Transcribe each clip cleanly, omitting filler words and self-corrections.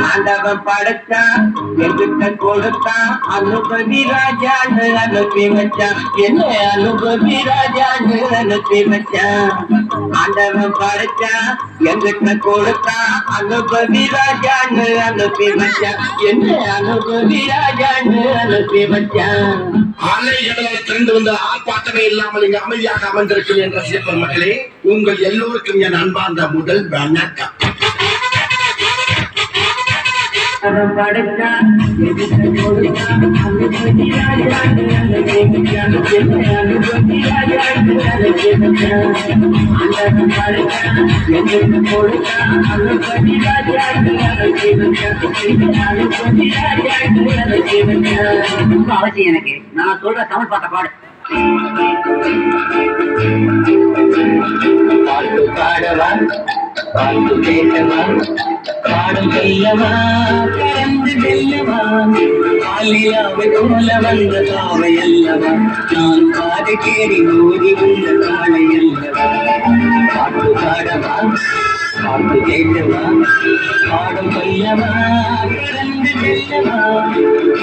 ஆண்டவன் படைச்சா எங்கிட்ட கொடுத்தா அனுபவி ராஜான்னு அனுப்பி வச்சான். என்ன அனுபவி ராஜான்னு அனுப்பி வச்சான். ஆண்டவன் படைச்சா எங்கிட்ட கொடுத்தா அனுபவி ராஜான்னு அனுப்பி வச்சான். என்ன அனுபவி ராஜான்னு அனுப்பி வச்சான். ஆலைகளை திறந்து வந்த ஆர்ப்பாட்டமே இல்லாமல் இங்கு அமைதியாக அமர்ந்திருக்கும் என்ற சிறப்பு மக்களே, உங்கள் எல்லோருக்கும் என் அன்பார்ந்த முதல் வணக்கம். படைச்சா அவசியம் எனக்கு. நான் சொல்ற தமிழ் பாட்ட பாடு. பாட்டு பாடவா, பாட்டு கேட்டவா, பாடும் செல்லவா, கலந்து செல்லவா, காலிலாவை போல வந்த காவை அல்லவா, நான் பாதை கேறி ஓடி வந்த காலை அல்லவா. பாட்டு பாடவா, பாட்டு கேட்டவா, பாடும் செல்லவா, கலந்து செல்லவா,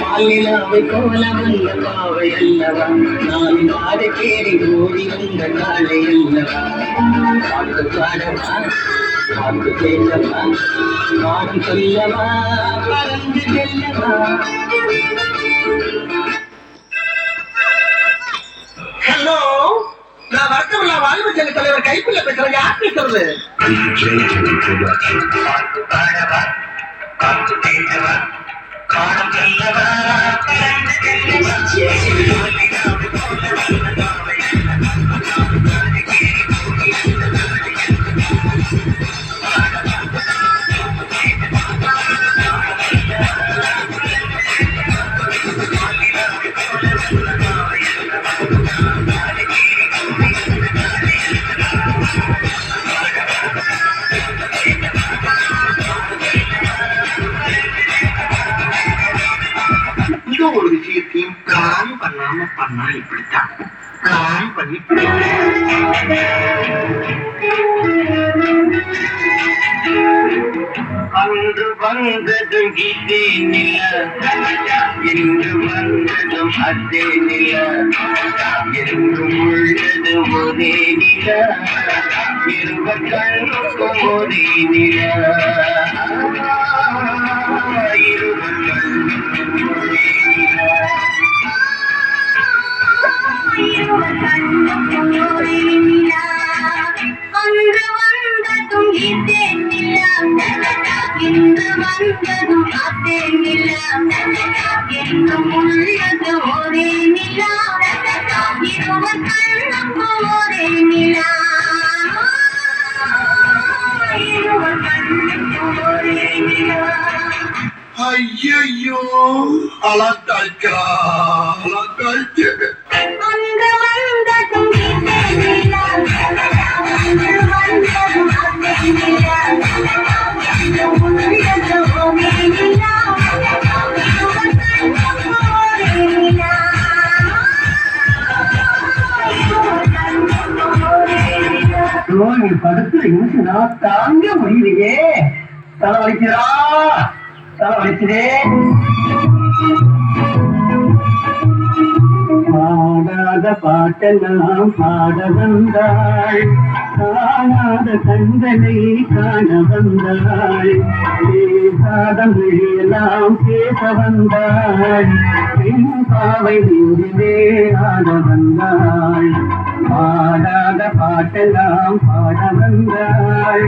காலிலாவை போல வந்த காவை அல்லவா, நான் பாதை கேறி ஓடி வந்த காலை அல்லவா. பாட்டு பாடவா, பாட்டு கேட்டவா, பாடும் சொல்லவா, பறந்து செல்லவா. ஹலோ, நான் வர்க்கமில்லா வாழ்வு செல்ல தலைவர் கைப்பிள்ள பேசுறேன். யார் பேசுறது? பாட்டு பாடவா, பாட்டு கேட்டவா, பாடும் சொல்லவா, பறந்து செல்லவா. ஒரு விஷயத்தையும் பிளான் பண்ணாம பண்ணா இப்படித்தான். பிளான் பண்ணி அன்று வந்ததும் இதே நில, இன்று வந்ததும் அதே நில, என்றும் உள்ளது ஒரே நில, இருவர் கண்ணுக்கும் ஒரே நில, இருவர் கண்ணுக்கும் ஒரே நில, இருவர் கண்ணுக்கும் ஒரே நில. அன்று வந்ததும் இதே நில, இன்று வந்ததும் அதே நில, என்றும் உள்ளது ஒரே நில, இருவர் கண்ணுக்கும் ஒரே நில, இருவர் கண்ணுக்கும் ஒரே நில. ஐயோ, அழகாய்க்கிறா, அழகாய்க்கு. அன்று வந்ததும் இதே நில, அன்று வந்ததும் அதே நில, என்றும் உள்ளது ஒரே நில, இருவர் கண்ணுக்கும் ஒரே நில, இருவர் கண்ணுக்கும் ஒரே நில. நீ படுத்துற நிமிஷம்னா தாங்க முடியலையே. தலைவலிக்கிறா, தலைவலிக்கிறே. பாடாத பாட்டெல்லாம் பாட வந்தாள், காணாத கண்களை காண வந்தாள், பேசாத மொழியெல்லாம் பேச வந்தாள், பெண் பாவை நெஞ்சிலே ஆட வந்தாள். பாடாத பாட்டெல்லாம் பாட வந்தாள்,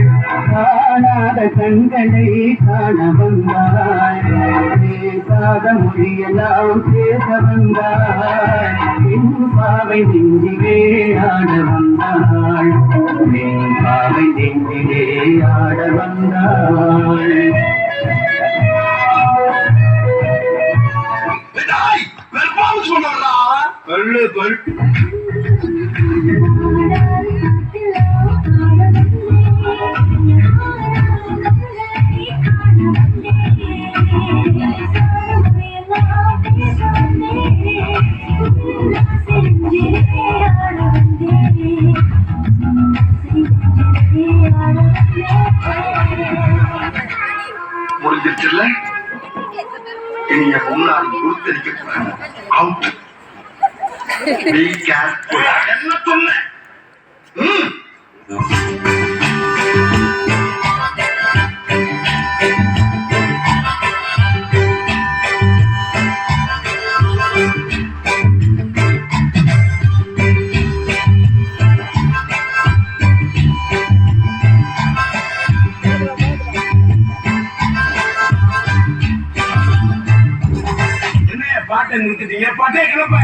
காணாத கண்களை காண வந்தாள், பேசாத மொழியெல்லாம் பேச வந்தாள், பெண் பாவை நெஞ்சிலே ஆட வந்தாள், பெண் பாவை நெஞ்சிலே ஆட வந்தாள். இல்ல நீங்க முன்னாடி கொடுத்திருக்க கூடாது. அவுட். Be careful. என்ன சொன்னேன்? பாட்டை நிறுத்திட்டீங்க, பாட்டே கிளப்ப